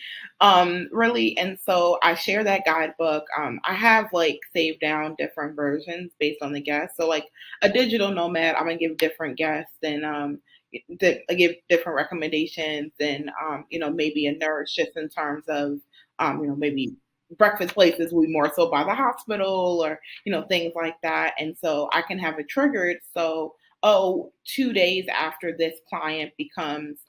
really. And so I share that guidebook. I have like saved down different versions based on the guests. So like a digital nomad, I'm gonna give different guests and I give different recommendations and maybe a nurse just in terms of maybe breakfast places will be more so by the hospital or things like that. And so I can have it triggered. So, 2 days after this client becomes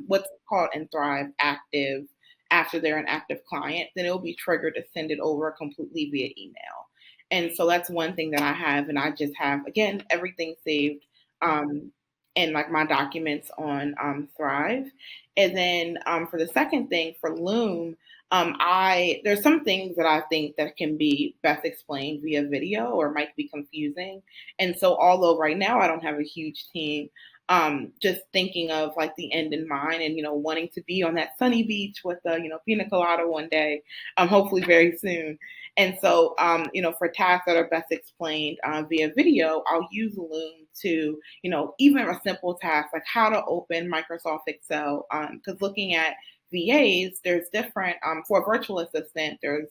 what's called in Thrive active, after they're an active client, then it will be triggered to send it over completely via email. And so that's one thing that I have. And I just have, again, everything saved in like my documents on Thrive. And then for the second thing, for Loom, I there's some things that I think that can be best explained via video or might be confusing. And so although right now I don't have a huge team, just thinking of like the end in mind and wanting to be on that sunny beach with a pina colada one day, hopefully very soon. And so for tasks that are best explained via video, I'll use Loom to even a simple task like how to open Microsoft Excel, because looking at VAs, there's different for a virtual assistant, there's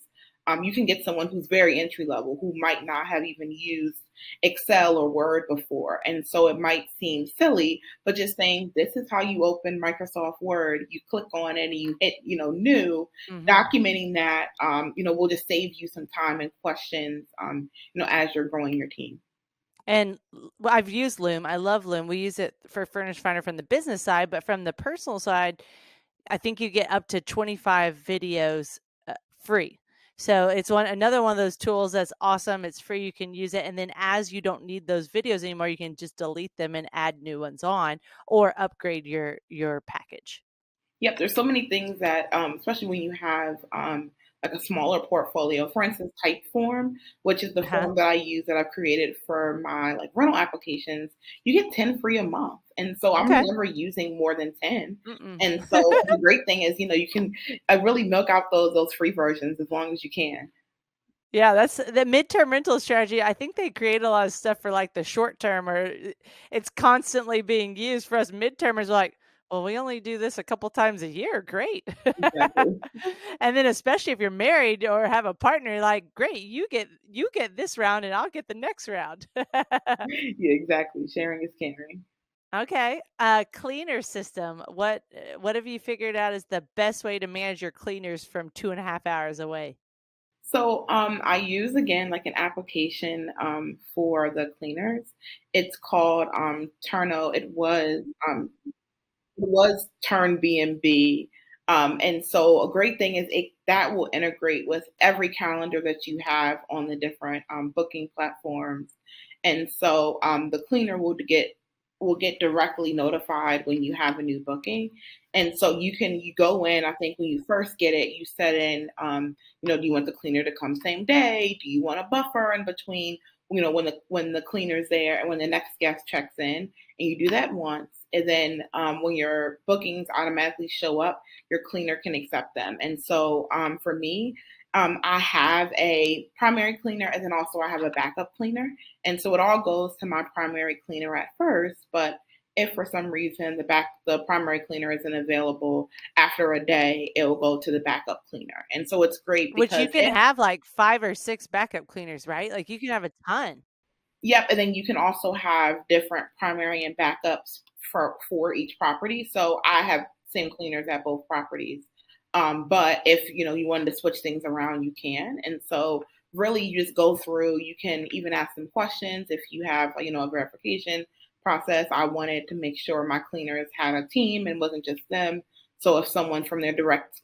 you can get someone who's very entry level who might not have even used Excel or Word before. And so it might seem silly, but just saying this is how you open Microsoft Word, you click on it and you hit, new, Mhm. documenting that will just save you some time and questions as you're growing your team. And I've used Loom. I love Loom. We use it for Furnish Finder from the business side, but from the personal side, I think you get up to 25 videos free. So it's another one of those tools that's awesome. It's free. You can use it. And then as you don't need those videos anymore, you can just delete them and add new ones on or upgrade your package. Yep, there's so many things that, especially when you have like a smaller portfolio. For instance, Typeform, which is the Uh-huh. form that I use that I've created for my like rental applications, you get 10 free a month, and so I'm Okay. never using more than 10. Mm-mm. And so the great thing is, you can really milk out those free versions as long as you can. Yeah, that's the midterm rental strategy. I think they create a lot of stuff for like the short term, or it's constantly being used for us midtermers. Like, well, we only do this a couple times a year. Great. Exactly. And then especially if you're married or have a partner, like, great, you get this round and I'll get the next round. Yeah, exactly. Sharing is caring. Okay. Cleaner system. What have you figured out is the best way to manage your cleaners from 2.5 hours away? So I use again like an application for the cleaners. It's called Turno. It was Turn B&B. And so a great thing is that will integrate with every calendar that you have on the different booking platforms. And so the cleaner will get directly notified when you have a new booking. And so you go in, I think when you first get it, you set in, do you want the cleaner to come same day? Do you want a buffer in between, when the cleaner's there and when the next guest checks in? And you do that once. And then when your bookings automatically show up, your cleaner can accept them. And so for me, I have a primary cleaner and then also I have a backup cleaner. And so it all goes to my primary cleaner at first. But if for some reason the primary cleaner isn't available after a day, it will go to the backup cleaner. And so it's great Which you because can have like 5 or 6 backup cleaners, right? Like you can have a ton. yep, and then you can also have different primary and backups for each property. So I have same cleaners at both properties. But if you wanted to switch things around, you can. And so really you just go through, you can even ask them questions if you have, a verification process. I wanted to make sure my cleaners had a team and wasn't just them. So if someone from their direct,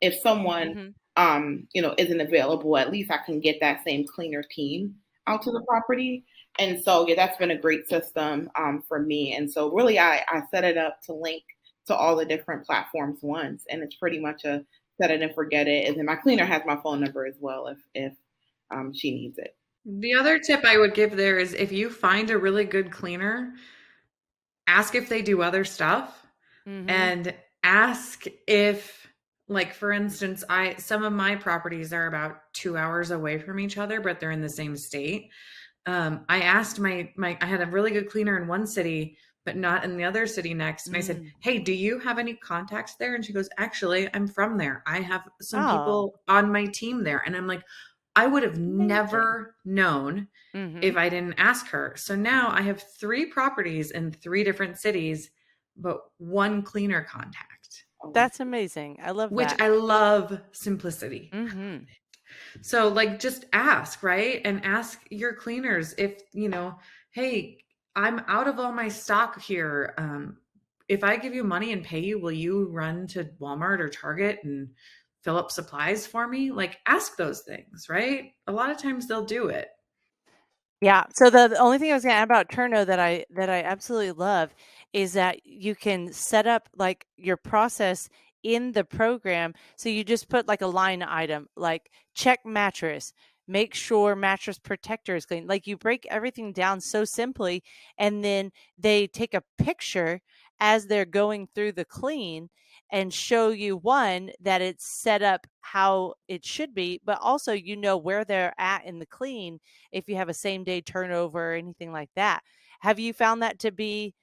if someone Mhm. isn't available, at least I can get that same cleaner team out to the property. And so, yeah, that's been a great system for me. And so, really, I set it up to link to all the different platforms once, and it's pretty much a set it and forget it. And then my cleaner has my phone number as well if she needs it. The other tip I would give there is if you find a really good cleaner, ask if they do other stuff Mhm. and ask if, like, for instance, some of my properties are about 2 hours away from each other, but they're in the same state. I asked I had a really good cleaner in one city, but not in the other city next. And I said, Mm. "Hey, do you have any contacts there?" And she goes, "Actually, I'm from there. I have some Oh, people on my team there." And I'm like, I would have amazing. never known if Mhm. I didn't ask her. So now I have 3 properties in 3 different cities, but one cleaner contact, Oh, That's amazing. I love which that. I love simplicity. Mhm. So, like, just ask, right? And ask your cleaners if, hey, I'm out of all my stock here. If I give you money and pay you, will you run to Walmart or Target and fill up supplies for me? Like, ask those things, right? A lot of times they'll do it. Yeah. So the only thing I was gonna add about Turno that I absolutely love is that you can set up like your process in the program. So you just put like a line item, like check mattress, make sure mattress protector is clean. Like you break everything down so simply, and then they take a picture as they're going through the clean and show you one that it's set up how it should be, but also where they're at in the clean if you have a same day turnover or anything like that. Have you found that to be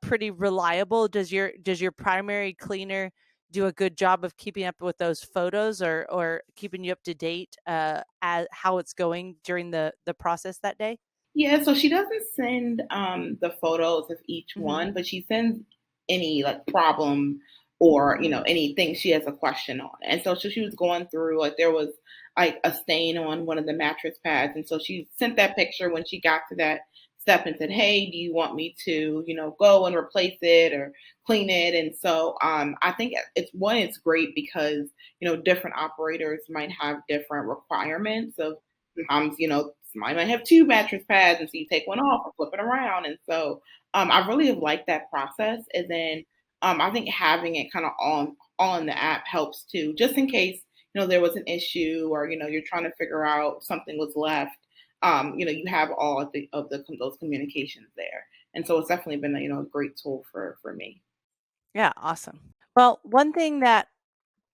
pretty reliable? Does your primary cleaner do a good job of keeping up with those photos or keeping you up to date as how it's going during the process that day? yeah, so she doesn't send the photos of each Mm-hmm. one, but she sends any like problem or Mm. anything she has a question on. And so she was going through like there was like a stain on one of the mattress pads, and so she sent that picture when she got to that step and said, "Hey, do you want me to go and replace it or clean it?" And so I think it's great because different operators might have different requirements of sometimes, somebody might have two mattress pads, and so you take one off and flip it around. And so I really have liked that process. And then I think having it kind of all in the app helps too, just in case, there was an issue or, you're trying to figure out something was left. You have all of those communications there. And so it's definitely been a great tool for me. Yeah, awesome. Well, one thing that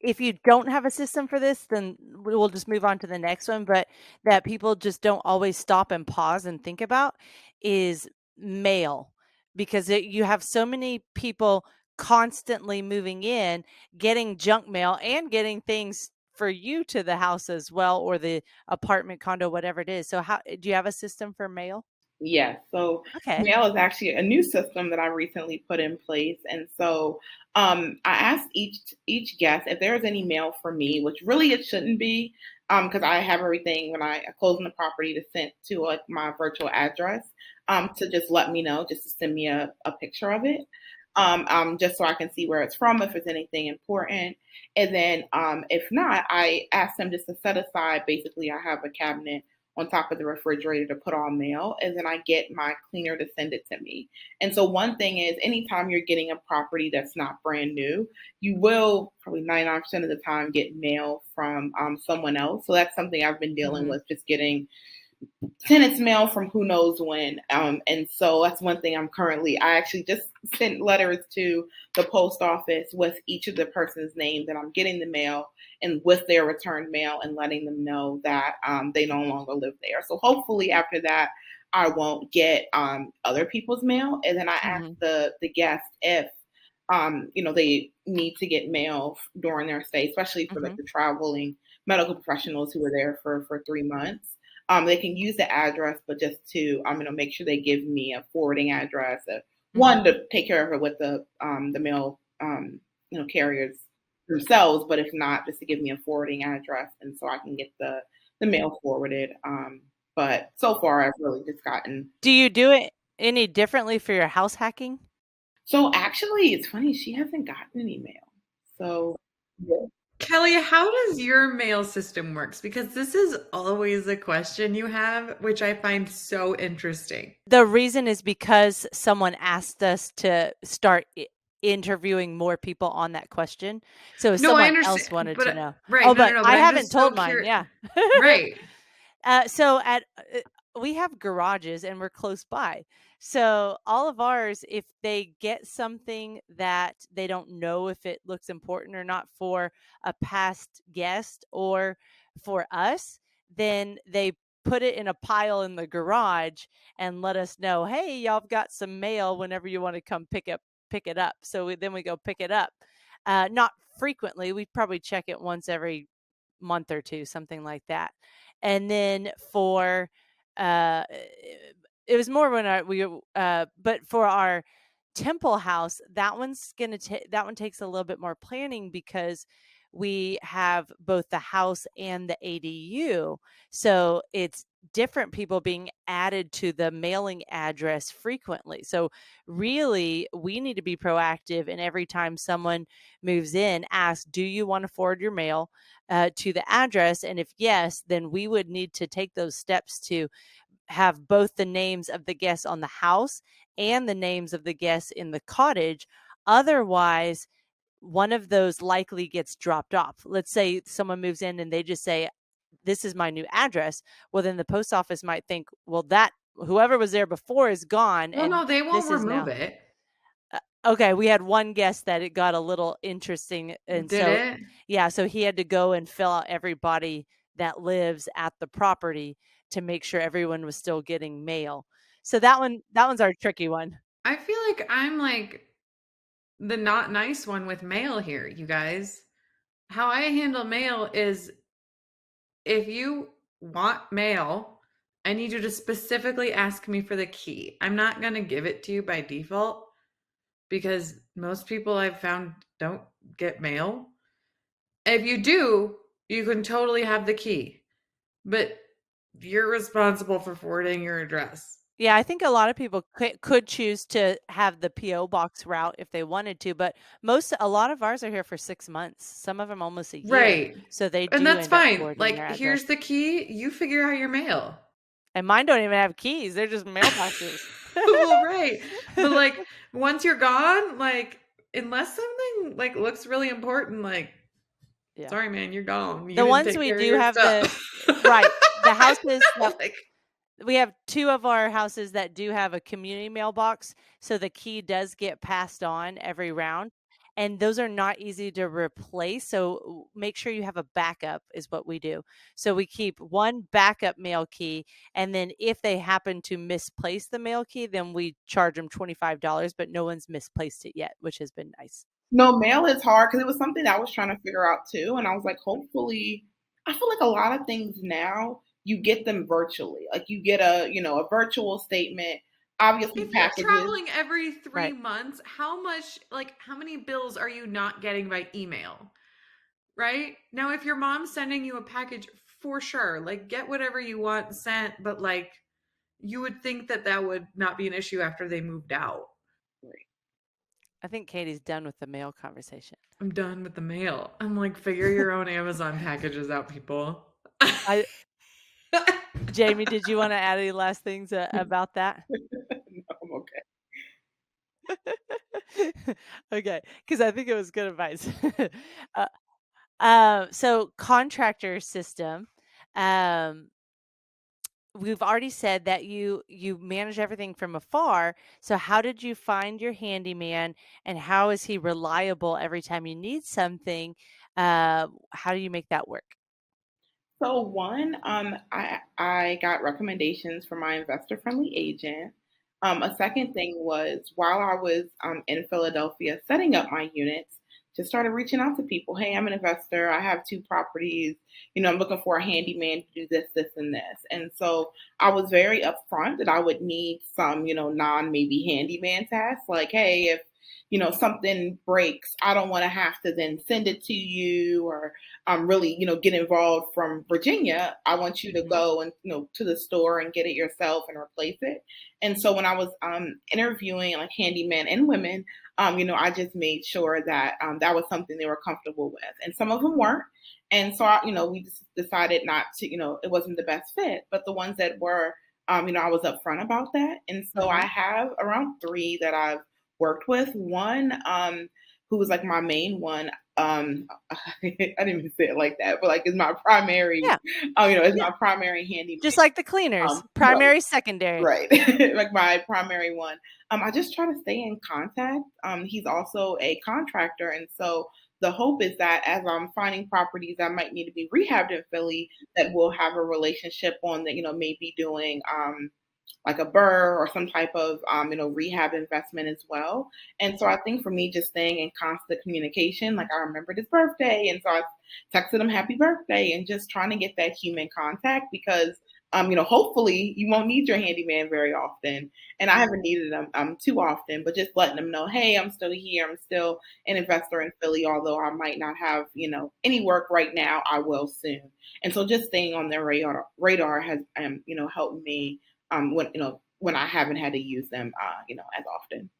if you don't have a system for this, then we will just move on to the next one, but that people just don't always stop and pause and think about is mail, because you have so many people constantly moving in, getting junk mail and getting things for you to the house as well, or the apartment, condo, whatever it is. So how do you have a system for mail? Yes. So Okay. mail is actually a new system that I recently put in place. And so I asked each guest if there was any mail for me, which really it shouldn't be, because I have everything when I close on the property to send to like my virtual address, to just let me know, just to send me a picture of it. Just so I can see where it's from, if it's anything important. And then if not, I asked them just to set aside, basically I have a cabinet on top of the refrigerator to put all mail, and then I get my cleaner to send it to me. And so one thing is anytime you're getting a property that's not brand new, you will probably 99% of the time get mail from someone else. So that's something I've been dealing Hmm. with, just getting tenants mail from who knows when. And so that's one thing I actually just sent letters to the post office with each of the person's name that I'm getting the mail and with their returned mail and letting them know that they no longer live there. So hopefully after that, I won't get other people's mail. And then I asked Hmm. the guest if they need to get mail during their stay, especially for like Hmm. the traveling medical professionals who were there for 3 months. They can use the address, but just to make sure they give me a forwarding address. Hmm. One to take care of it with the mail carriers themselves, but if not, just to give me a forwarding address, and so I can get the mail forwarded. But so far, I've really just gotten. Do you do it any differently for your house hacking? So actually, it's funny, she hasn't gotten any mail. So yeah. Kelly, how does your mail system works? Because this is always a question you have, which I find so interesting. The reason is because someone asked us to start interviewing more people on that question. So No, I someone else understand, wanted to but know. right, Oh, no, no, but no, but I I'm haven't just so told mine. curious. Yeah. Right. So we have garages and we're close by. So all of ours, if they get something that they don't know if it looks important or not for a past guest or for us, then they put it in a pile in the garage and let us know, hey, y'all have got some mail whenever you want to come pick it up. So then we go pick it up. Not frequently. We probably check it once every month or two, something like that. And then for uh it was more when but for our Temple house, that one takes a little bit more planning because we have both the house and the ADU. So it's different people being added to the mailing address frequently. So really we need to be proactive, and every time someone moves in, ask, do you want to forward your mail to the address? And if yes, then we would need to take those steps to have both the names of the guests on the house and the names of the guests in the cottage. Otherwise, one of those likely gets dropped off. Let's say someone moves in and they just say, this is my new address. Well, then the post office might think, well, that whoever was there before is gone Well, and no, they this won't is remove now. it. Okay, we had one guest that it got a little interesting, and Did so it? yeah, so he had to go and fill out everybody that lives at the property to make sure everyone was still getting mail. So that one's our tricky one. I feel like I'm like the not nice one with mail here, you guys. How I handle mail is if you want mail, I need you to specifically ask me for the key. I'm not going to give it to you by default because most people I've found don't get mail. If you do, you can totally have the key, but you're responsible for forwarding your address. Yeah, I think a lot of people could choose to have the PO box route if they wanted to, but a lot of ours are here for 6 months. Some of them almost a year, Right. so they And do that's end up fine. forwarding their Like, address. here's the key. You figure out your mail. And mine don't even have keys; they're just mailboxes. Well, right. But like once you're gone, like unless something like looks really important, like Yeah. sorry man, you're gone. You The didn't ones take we care of do your have stuff. right, the I houses know, that like we have 2 of our houses that do have a community mailbox, so the key does get passed on every round, and those are not easy to replace, so make sure you have a backup is what we do. So we keep one backup mail key, and then if they happen to misplace the mail key, then we charge them $25, but no one's misplaced it yet, which has been nice. No, mail is hard because it was something that I was trying to figure out too, and I was like, hopefully I feel like a lot of things now, you get them virtually. Like you get a virtual statement, obviously If you're packages. traveling every 3 Right. months, how many bills are you not getting by email? Right? Now, if your mom's sending you a package, for sure, like get whatever you want sent, but like you would think that that would not be an issue after they moved out. I think Katie's done with the mail conversation. I'm done with the mail. I'm like, figure your own Amazon packages out, people. Jamie, did you want to add any last things about that? No, I'm okay. Okay, because I think it was good advice. So contractor system. We've already said that you manage everything from afar. So how did you find your handyman, and how is he reliable every time you need something? How do you make that work? So one, I got recommendations from my investor friendly agent. A second thing was while I was in Philadelphia setting up my units, just started reaching out to people. Hey, I'm an investor. I have two properties. I'm looking for a handyman to do this, this, and this. And so I was very upfront that I would need some, non maybe handyman tasks. Like, hey, if something breaks, I don't want to have to then send it to you or really, get involved from Virginia. I want you to Mhm. go and, to the store and get it yourself and replace it. And so when I was interviewing like handymen and women, I just made sure that that was something they were comfortable with. And some of them weren't. And so, we just decided not to, it wasn't the best fit. But the ones that were, I was upfront about that. And so I Mhm. have around three that I've worked with. One who was like my main one. I didn't even say it like that, but like is my primary, Yeah. is Yeah. my primary handyman. Just like the cleaners, Right, primary, secondary. right, like my primary one. I just try to stay in contact. He's also a contractor, and so the hope is that as I'm finding properties that might need to be rehabbed in Philly, that we'll have a relationship on that, maybe doing like a burr or some type of rehab investment as well. And so I think for me, just staying in constant communication, like I remembered his birthday, and so I texted him happy birthday, and just trying to get that human contact because hopefully you won't need your handyman very often, and I haven't needed them too often, but just letting them know, hey, I'm still here, I'm still an investor in Philly, although I might not have any work right now, I will soon. And so just staying on their radar has helped me when I haven't had to use them, as often.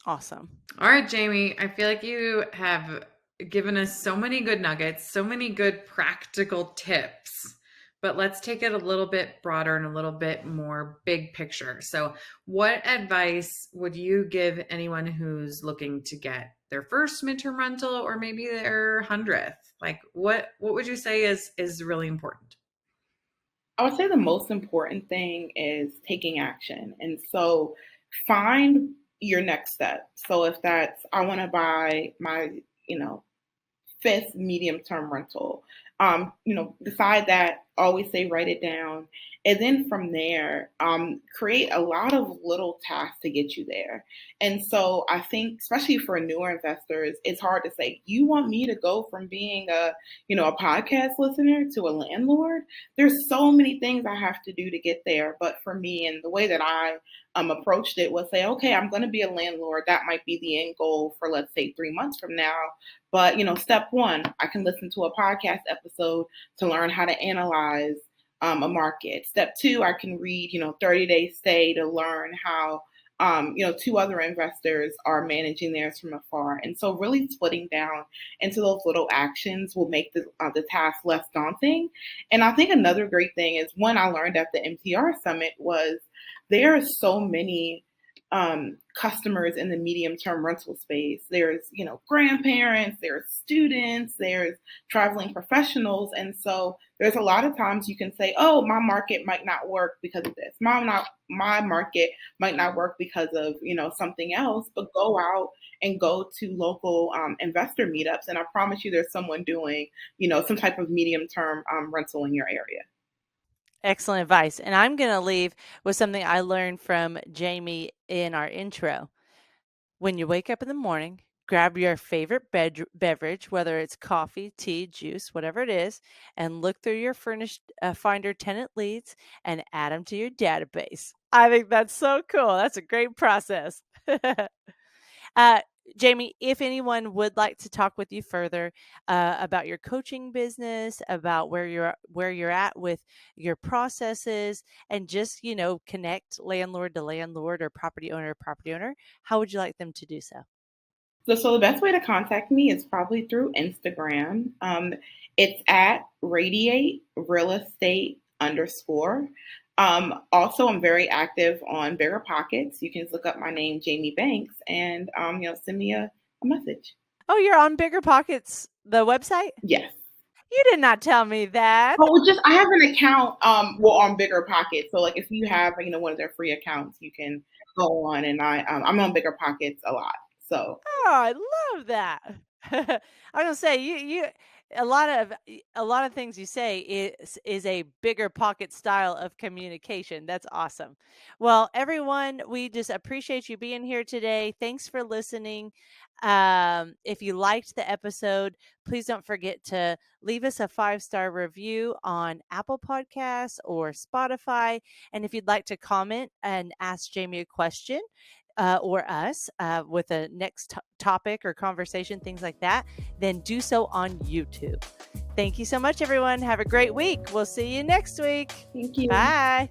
Awesome. All right, Jamie, I feel like you have given us so many good nuggets, so many good practical tips. But let's take it a little bit broader and a little bit more big picture. So, what advice would you give anyone who's looking to get their first midterm rental or maybe their 100th? Like what would you say is really important? I would say the most important thing is taking action. And so find your next step. So if that's I want to buy my, you know, fifth medium term rental. Decide that, always say write it down. And then from there, create a lot of little tasks to get you there. And so I think, especially for newer investors, it's hard to say, you want me to go from being a podcast listener to a landlord? There's so many things I have to do to get there. But for me, and the way that I approached it was say, okay, I'm going to be a landlord. That might be the end goal for, let's say, 3 months from now. But, step one, I can listen to a podcast episode to learn how to analyze a market. Step two, I can read, 30 Day Stay to learn how, two other investors are managing theirs from afar. And so really splitting down into those little actions will make the task less daunting. And I think another great thing is one I learned at the MTR Summit was there are so many customers in the medium term rental space. There's, grandparents, there's students, there's traveling professionals. And so there's a lot of times you can say, oh, my market might not work because of this. My market might not work because of, something else, but go out and go to local investor meetups. And I promise you there's someone doing, some type of medium term rental in your area. Excellent advice. And I'm going to leave with something I learned from Jamie in our intro. When you wake up in the morning, grab your favorite beverage, whether it's coffee, tea, juice, whatever it is, and look through your Furnished Finder tenant leads and add them to your database. I think that's so cool. That's a great process. Jamie, if anyone would like to talk with you further about your coaching business, about where you're at with your processes, and just connect landlord to landlord or property owner to property owner, how would you like them to do so? So the best way to contact me is probably through Instagram. It's at Radiate Real Estate _ Also, I'm very active on Bigger Pockets. You can just look up my name, Jamie Banks, and send me a message. Oh, you're on Bigger Pockets, the website? Yes. You did not tell me that. Oh, I have an account on Bigger Pockets. So like if you have one of their free accounts, you can go on, and I'm on Bigger Pockets a lot. So Oh, I love that. I was gonna say you a lot of things you say is a Bigger Pocket style of communication. That's awesome. Well, everyone, we just appreciate you being here today. Thanks for listening. If you liked the episode, please don't forget to leave us a 5-star review on Apple Podcasts or Spotify. And if you'd like to comment and ask Jamie a question, or us with a next topic or conversation, things like that, then do so on YouTube. Thank you so much, everyone. Have a great week. We'll see you next week. thank you. Bye.